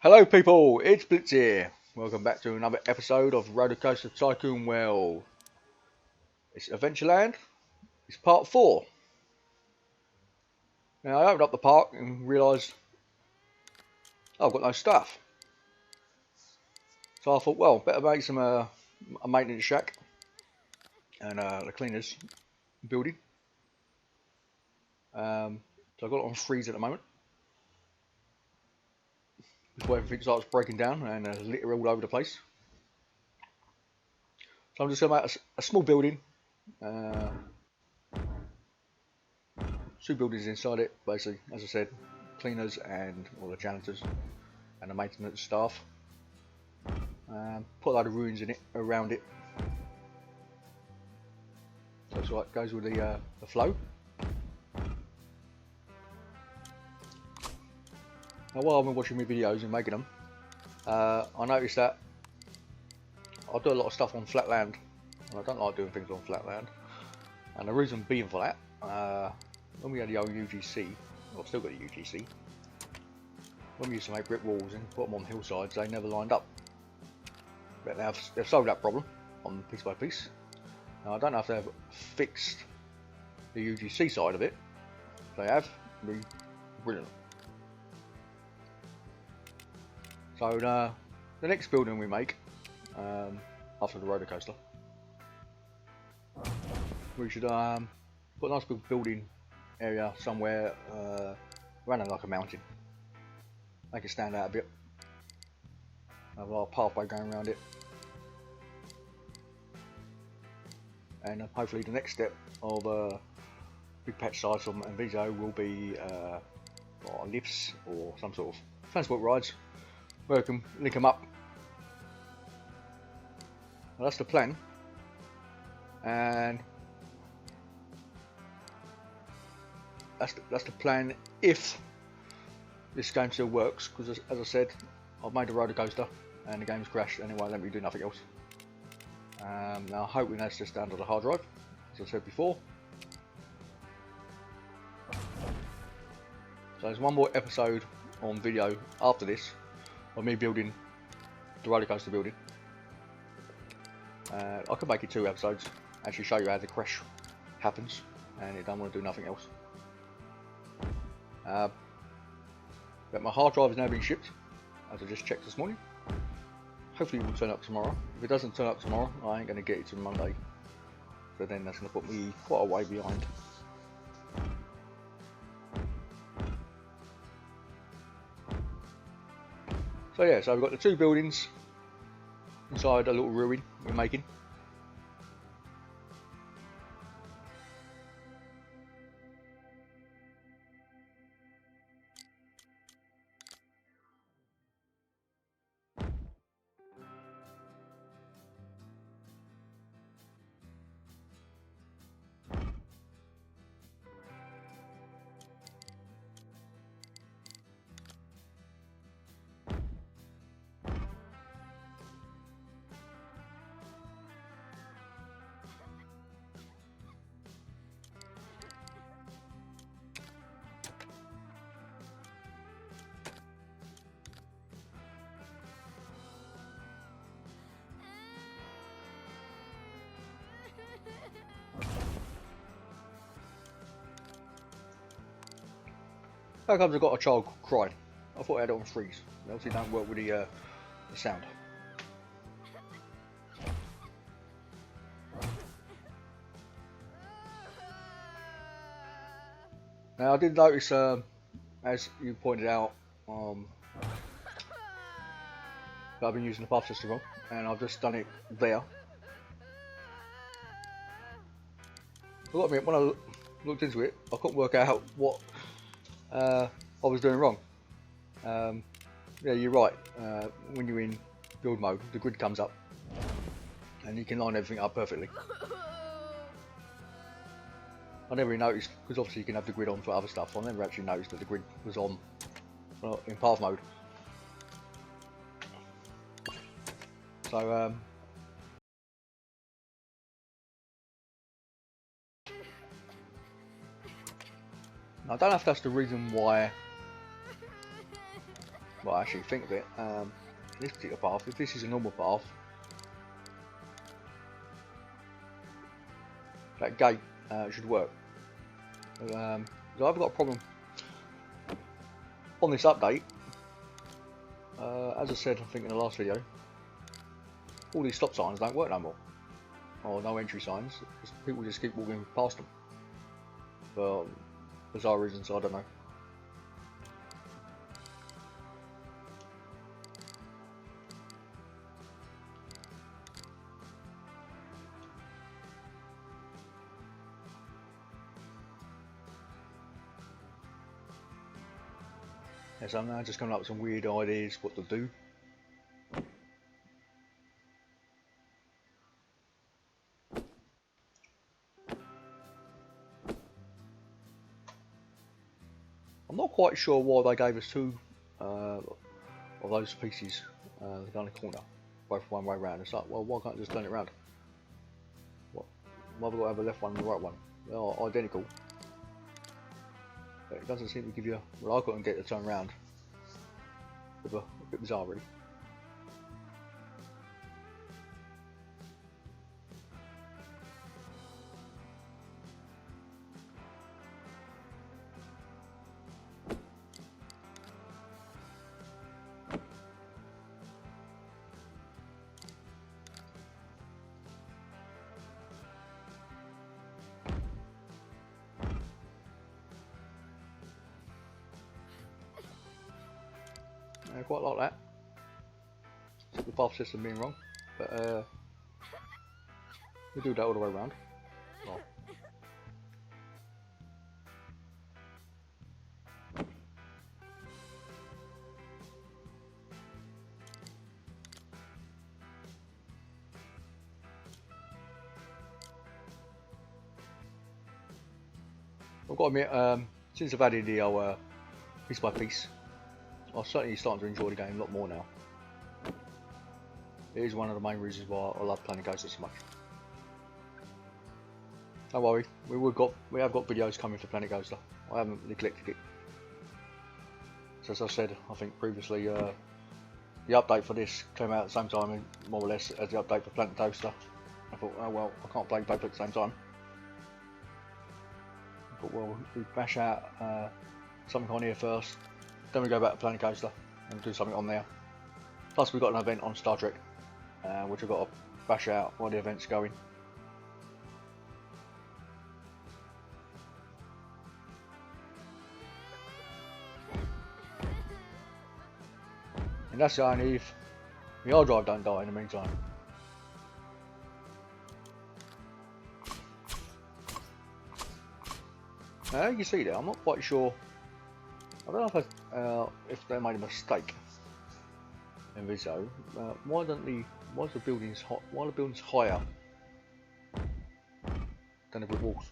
Hello people, it's Blitz here. Welcome back to another episode of RollerCoaster Tycoon World. It's Adventurland. It's part 4. Now I opened up the park and realised I've got no stuff. So I thought, well, better make some a maintenance shack and the cleaners building. So I've got it on freeze at the moment. Before everything starts breaking down and litter all over the place. So I'm just going to make a small building. 2 buildings inside it, basically, as I said, cleaners and all the janitors and the maintenance staff. Put a load of ruins in it, around it, so it's like goes with the flow. Now while I've been watching my videos and making them, I noticed that I do a lot of stuff on flat land, and I don't like doing things on flat land. And the reason being for that, when we had the old UGC, well, I've still got the UGC, when we used to make brick walls and put them on hillsides, they never lined up. But they've solved that problem on piece by piece. Now I don't know if they've fixed the UGC side of it. If they have, it'd be brilliant. So the next building we make, after the roller coaster, we should put a nice big building area somewhere around like a mountain. Make it stand out a bit. Have a pathway going around it. And hopefully the next step of big patch sites and video will be lifts or some sort of transport rides where we can link them up. Well, that's the plan, and that's the plan if this game still works, because as I said, I've made a roller coaster and the game's crashed and it won't let me do nothing else. Now hoping that's just down to the hard drive, as I said before. So there's one more episode on video after this of me building the roller coaster building. I could make it 2 episodes, actually show you how the crash happens and it don't want to do nothing else. But my hard drive has now been shipped, as I just checked this morning. Hopefully it will turn up tomorrow. If it doesn't turn up tomorrow, I ain't going to get it till Monday. So then that's going to put me quite a way behind. So yeah, so we've got the 2 buildings inside a little ruin we're making. How comes I've got a child crying? I thought I had it on freeze. It obviously don't work with the sound. Now I did notice, as you pointed out, that I've been using the path system wrong, and I've just done it there. I got to admit, when I looked into it, I couldn't work out what I was doing wrong. Yeah, you're right. When you're in build mode, the grid comes up, and you can line everything up perfectly. I never really noticed, because obviously you can have the grid on for other stuff. I never actually noticed that the grid was on in path mode. So I don't know if that's the reason why well, actually think of it, this particular path, if this is a normal path, that gate should work. So I've got a problem on this update. As I said, I think in the last video, all these stop signs don't work no more, or no entry signs. People just keep walking past them for bizarre reasons. I don't know. Yes, I'm now just coming up with some weird ideas what to do. I'm not quite sure why they gave us two of those pieces down the corner, both one way round. It's like, well, why can't I just turn it round? What? Why have I got to have a left one and the right one? They are identical. But it doesn't seem to give you. Well, I couldn't get it to turn round. A bit bizarre, really. I quite like that. The path system being wrong, but we do that all the way around. Oh. I've got to admit, since I've added the old piece by piece, I'm certainly starting to enjoy the game a lot more now. It is one of the main reasons why I love Planet Coaster so much. Don't worry, we have got videos coming for Planet Coaster. I haven't neglected it. So as I said, I think previously, the update for this came out at the same time, more or less, as the update for Planet Coaster. I thought, oh well, I can't play both at the same time. I thought, well, we bash out something on here first, then we go back to Planet Coaster and do something on there. Plus we've got an event on Star Trek, which we've got to bash out while the event's going. And that's the only if the hard drive don't die in the meantime. Now you can see there, I'm not quite sure. I don't know if they made a mistake in this though. Why is the buildings higher than the brick walls?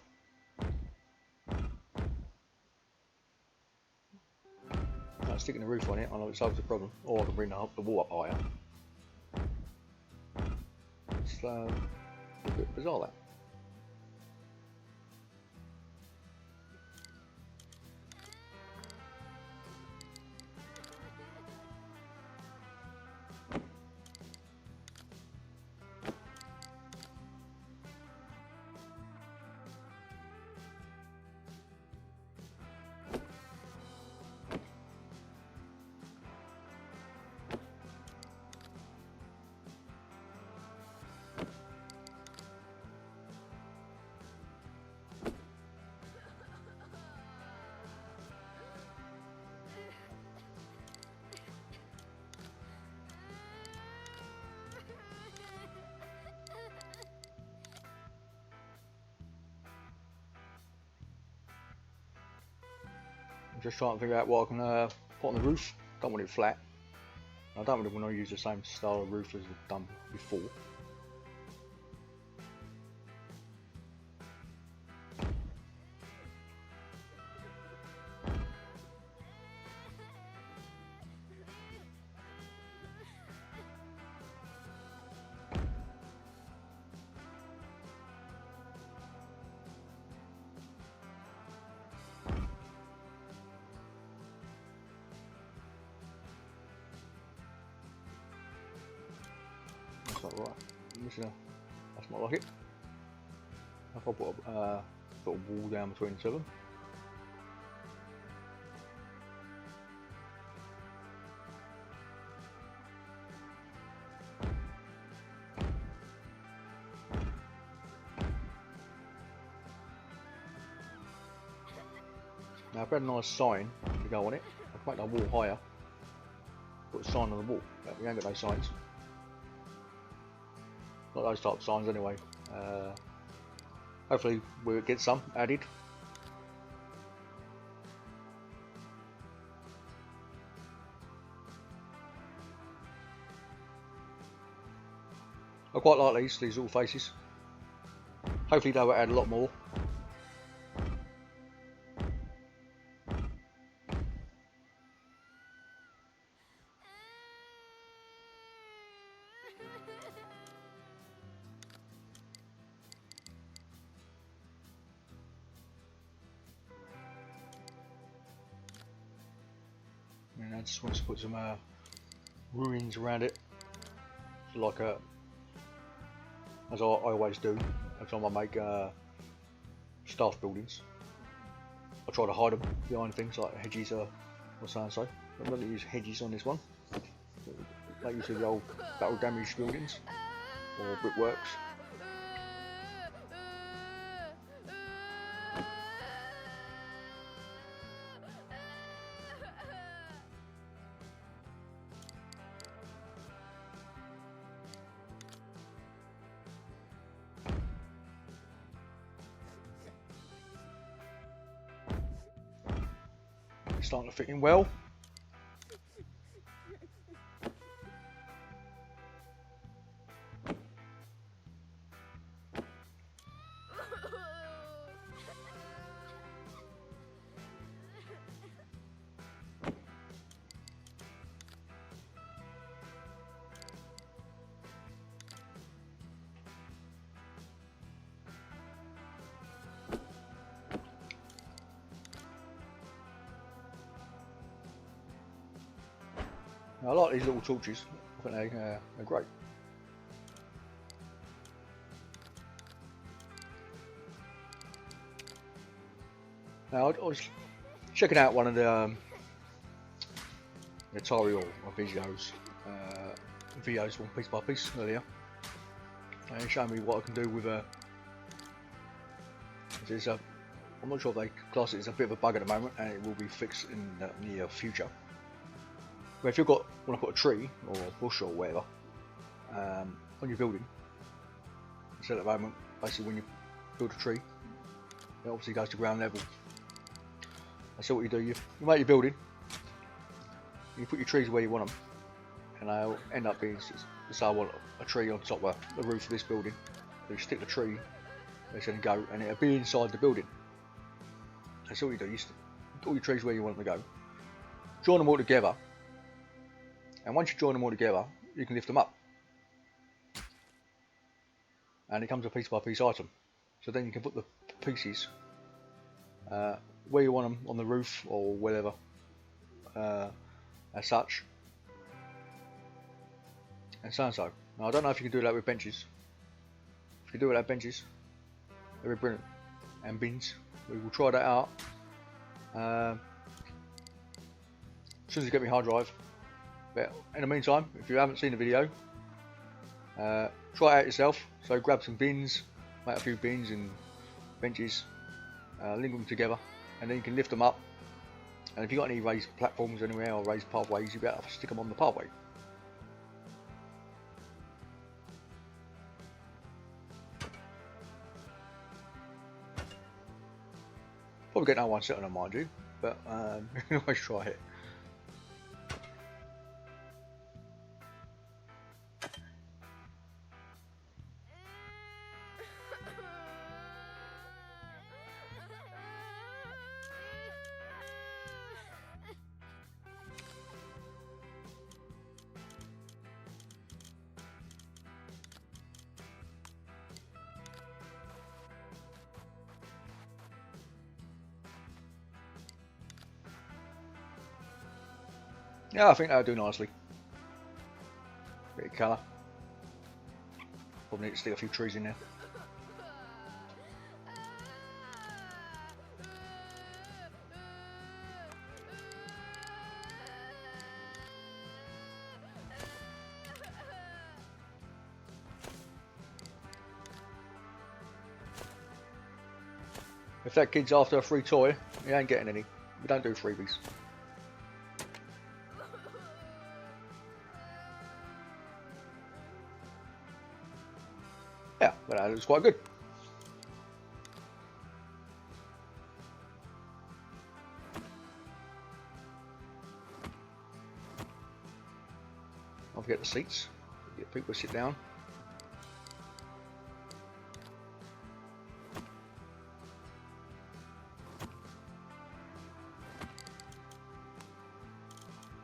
Sticking the roof on it, I know it solves the problem. Or I can bring the wall up higher. It's a bit bizarre that. I'm just trying to figure out what I can put on the roof. Don't want it flat. I don't really want to use the same style of roof as we've done before. Right, that's not like it. If I put a wall down between the two of them. Now if I had a nice sign to go on it, I can make that wall higher. Put a sign on the wall, but we ain't got those signs. Not those type of signs anyway. Hopefully we'll get some added. I quite like these little faces. Hopefully they will add a lot more. And I just want to put some ruins around it, so like as I always do every time I make staff buildings. I try to hide them behind things like hedges or so and so. I'm going to use hedges on this one. Make use of the old battle damaged buildings or brickworks. It's starting to fit in well. I like these little torches. I think they're great. Now I was checking out one of the tutorial videos one piece by piece earlier, and he showed me what I can do with I'm not sure if they class it as a bit of a bug at the moment, and it will be fixed in the near future. But if want to put a tree or a bush or whatever on your building, so at the moment, basically when you build a tree, it obviously goes to ground level. And so what you do, you make your building, you put your trees where you want them, and they'll end up being, so I want a tree on top of the roof of this building, so you stick the tree, it's going to go, and it'll be inside the building. And so what you do, you stick all your trees where you want them to go, join them all together, and once you join them all together, you can lift them up. And it comes a piece by piece item. So then you can put the pieces where you want them, on the roof or wherever, as such. And so and so. Now I don't know if you can do that with benches. If you do it with benches, they're brilliant. And bins. We will try that out. As soon as you get me hard drive. But in the meantime, if you haven't seen the video, try it out yourself. So grab some bins, make a few bins and benches, link them together, and then you can lift them up. And if you've got any raised platforms anywhere or raised pathways, you'll be able to stick them on the pathway. Probably get no one sitting on, mind you, but you can always try it. Yeah, I think that'll do nicely. Bit of colour. Probably need to stick a few trees in there. If that kid's after a free toy, he ain't getting any. We don't do freebies. Yeah, but that looks quite good. I'll get the seats. Get people to sit down.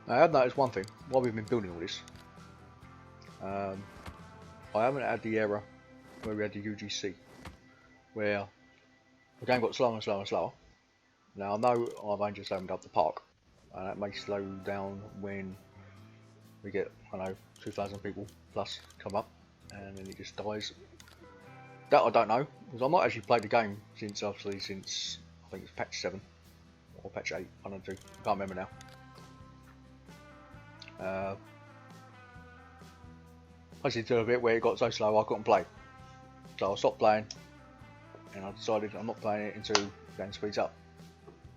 Now, I have noticed one thing while we've been building all this. I haven't had the error where we had the UGC, where the game got slower and slower and slower. Now I know I've only just opened up the park, and that may slow down when we get, I don't know, 2,000 people plus come up, and then it just dies. That I don't know, because I've not actually played the game since I think it's patch 7 or patch 8, I don't know, I can't remember now. Actually to a bit where it got so slow I couldn't play, so I stopped playing, and I decided I'm not playing it until the game speeds up.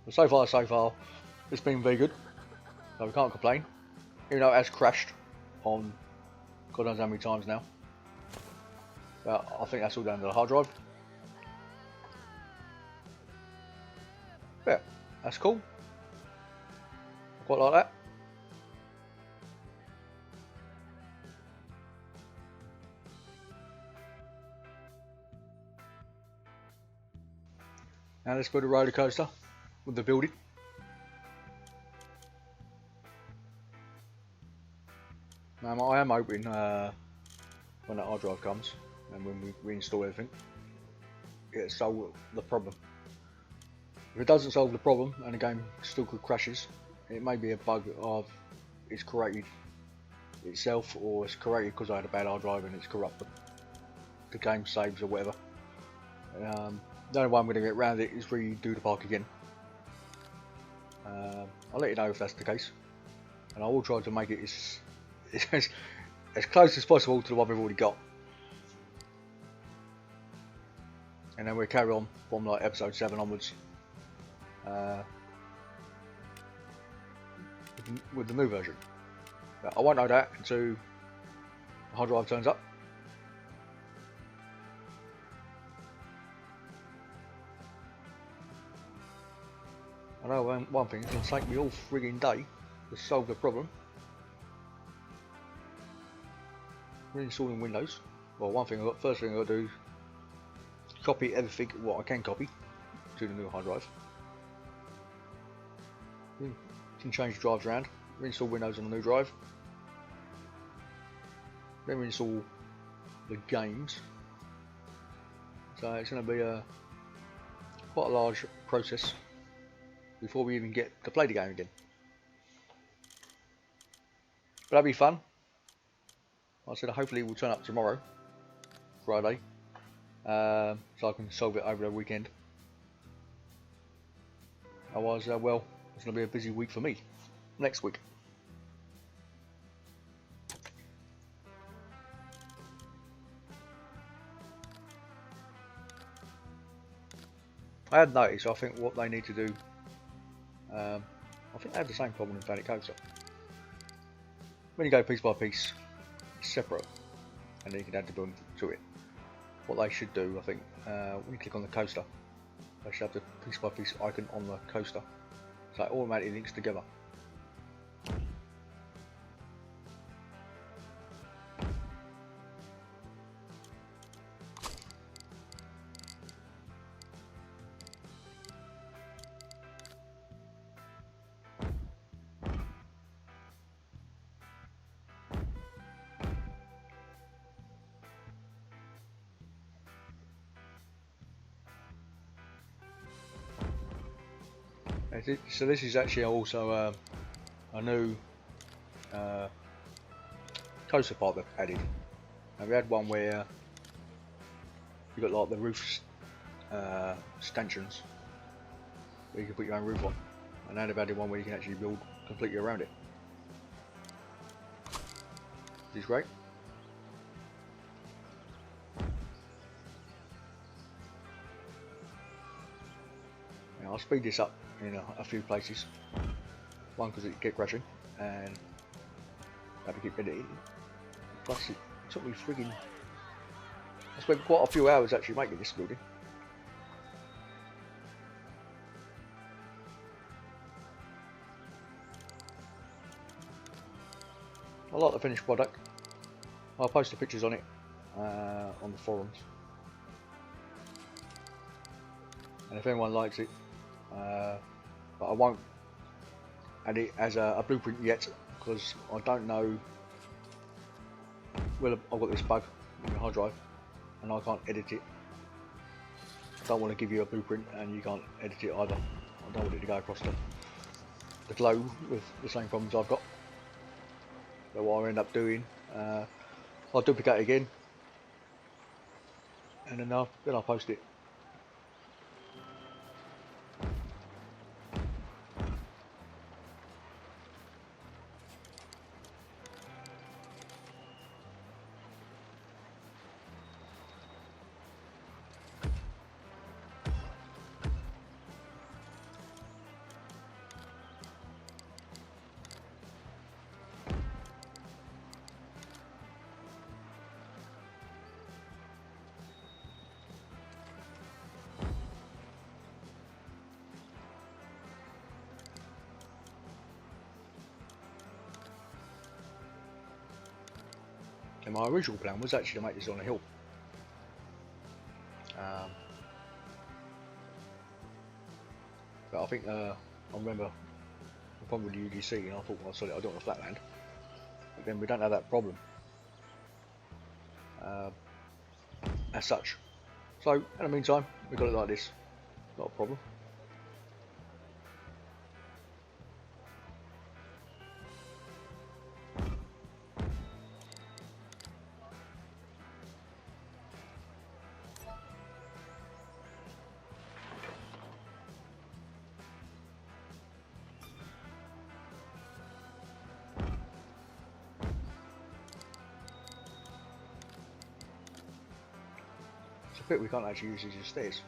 But so far it's been very good, so we can't complain, even though it has crashed on God knows how many times now. But I think that's all down to the hard drive. Yeah, that's cool. I quite like that. Now let's build a roller coaster with the building. Now I am hoping when that hard drive comes and when we reinstall everything, it'll solve the problem. If it doesn't solve the problem and the game still crashes, it may be a bug of it's created itself, or it's created because I had a bad hard drive and it's corrupted the game saves or whatever. The only way I'm going to get around it is redo the park again. I'll let you know if that's the case, and I will try to make it as close as possible to the one we've already got, and then we'll carry on from like episode 7 onwards with the new version. But I won't know that until the hard drive turns up. I know one thing, it's going to take me all frigging day to solve the problem. Reinstalling Windows. Well, first thing I've got to do is copy everything what I can copy to the new hard drive. You can change the drives around, reinstall Windows on the new drive, then reinstall the games. So it's going to be quite a large process before we even get to play the game again. But that'll be fun. Like I said, hopefully it will turn up tomorrow, Friday, so I can solve it over the weekend. Otherwise, well, it's going to be a busy week for me next week. I had noticed, I think what they need to do, I think they have the same problem in Planet Coaster. When you go piece by piece, it's separate, and then you can add the building to it. What they should do, I think, when you click on the coaster, they should have the piece by piece icon on the coaster, so it automatically links together. So this is actually also a new coaster part they've added. Now we had one where you've got like the roof stanchions where you can put your own roof on, and now they've added one where you can actually build completely around it, which is great. Now I'll speed this up in a few places. One, because it get crashing, and have to keep editing. Plus, it took me frigging. I spent quite a few hours actually making this building. I like the finished product. I'll post the pictures on it on the forums, and if anyone likes it, but I won't add it as a blueprint yet because I don't know. Well, I've got this bug in the hard drive and I can't edit it. I don't want to give you a blueprint and you can't edit it either. I don't want it to go across the globe with the same problems I've got. So what I end up doing, I'll duplicate it again, and then I'll post it. And my original plan was actually to make this on a hill. But I think I remember the problem with the UDC, and I thought, well, sorry, I don't want a flat land. But then we don't have that problem as such. So in the meantime, we got it like this. Not a problem. Bit we can't actually use these as stairs.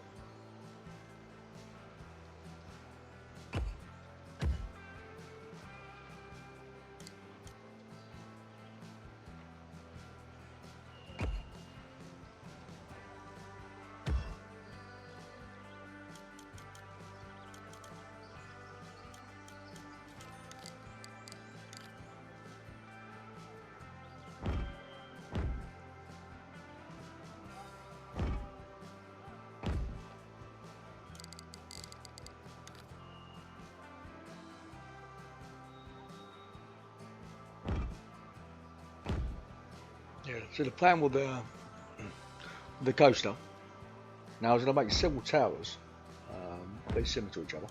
Yeah, so the plan with the coaster, now I was going to make several towers, very similar to each other,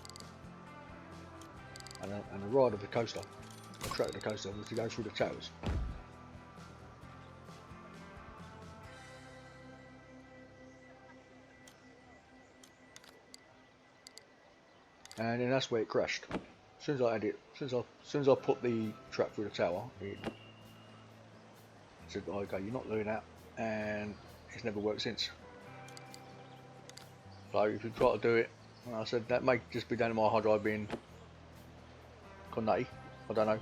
and the ride of the coaster, the track of the coaster, was to go through the towers. And then that's where it crashed. As soon as I had it, as soon as I put the track through the tower, it said, okay, you're not doing that, and it's never worked since. So if you try to do it, and I said that may just be down to my hard drive being nutty, I don't know.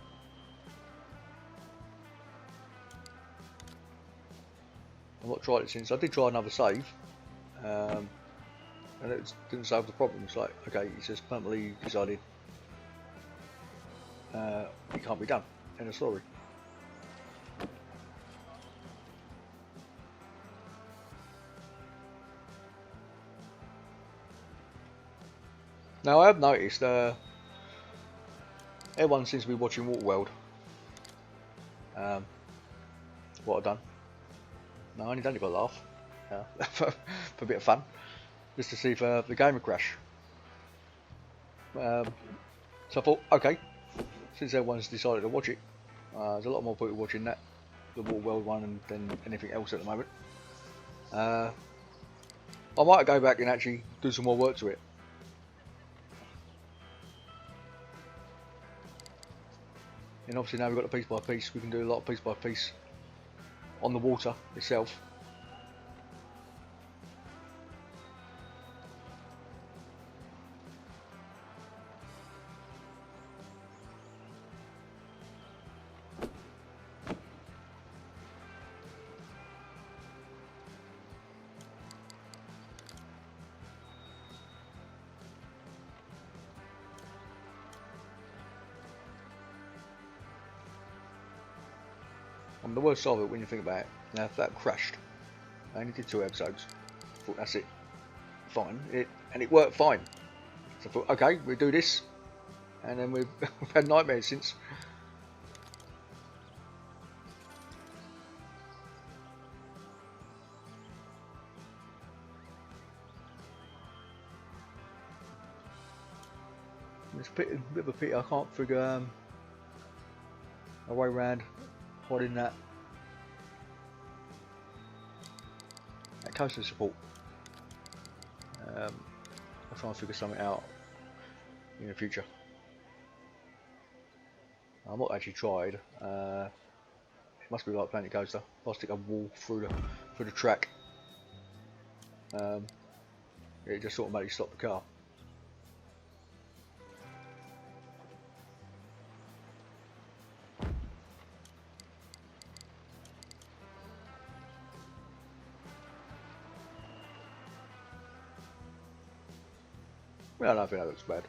I've not tried it since. I did try another save, and it didn't solve the problem. It's like, okay, it's just permanently decided it can't be done. End of story. Now I have noticed everyone seems to be watching Waterworld. What I've done. No, I only done it for a laugh, for a bit of fun, just to see if the game would crash. So I thought, okay, since everyone's decided to watch it, there's a lot more people watching that, the Waterworld one, than anything else at the moment. I might go back and actually do some more work to it. And obviously now we've got the piece by piece, we can do a lot of piece by piece on the water itself. On the worst side of it, when you think about it, now if that crashed, I only did 2 episodes. I thought that's it, fine, and it worked fine. So I thought, okay, we'll do this, and then we've had nightmares since. It's a bit of a pity I can't figure a way around hiding that coaster support. I'll try and figure something out in the future. I've not actually tried. It must be like Planet Coaster. If I stick a wall through the track, it just automatically stops the car. Well, I don't think that looks bad.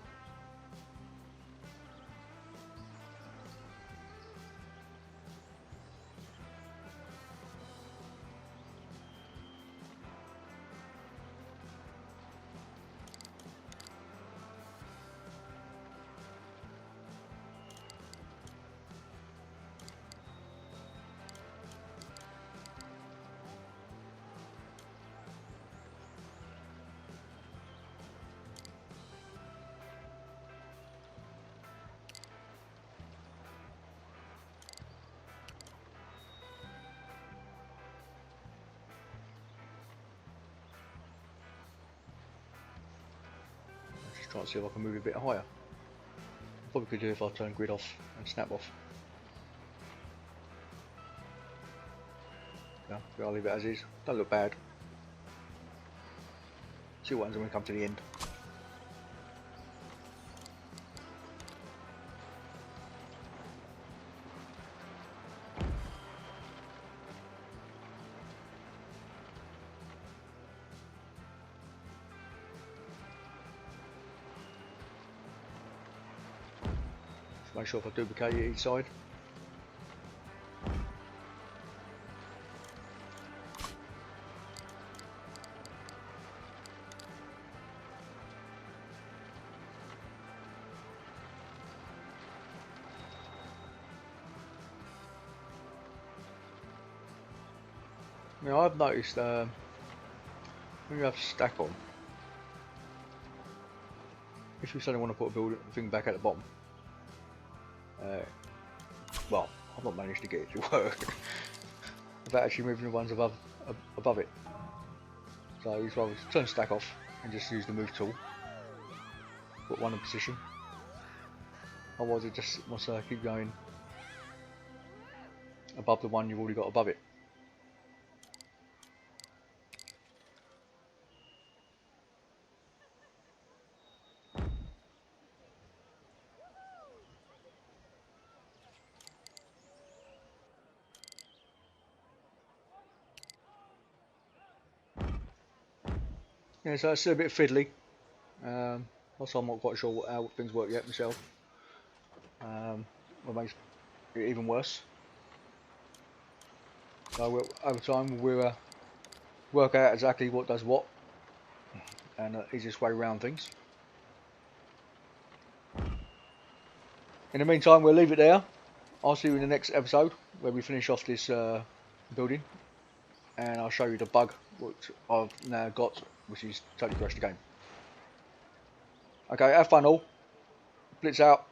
Trying to see if I can move it a bit higher. Probably could do if I turn grid off and snap off. No, I'll leave it as is. Don't look bad. See what happens when we come to the end. Make sure if I duplicate it each side. Now I've noticed when you have stack on, if you suddenly want to put a thing back at the bottom, well, I've not managed to get it to work without actually moving the ones above it. So you rather turn stack off and just use the move tool, put one in position. Otherwise it just must keep going above the one you've already got above it. Yeah, so it's still a bit fiddly. Also, I'm not quite sure how things work yet myself. What makes it even worse. So over time we'll work out exactly what does what, and the easiest way around things. In the meantime, we'll leave it there. I'll see you in the next episode where we finish off this building, and I'll show you the bug which I've now got, which is totally crashed the game. Okay, have fun all. Blitz out.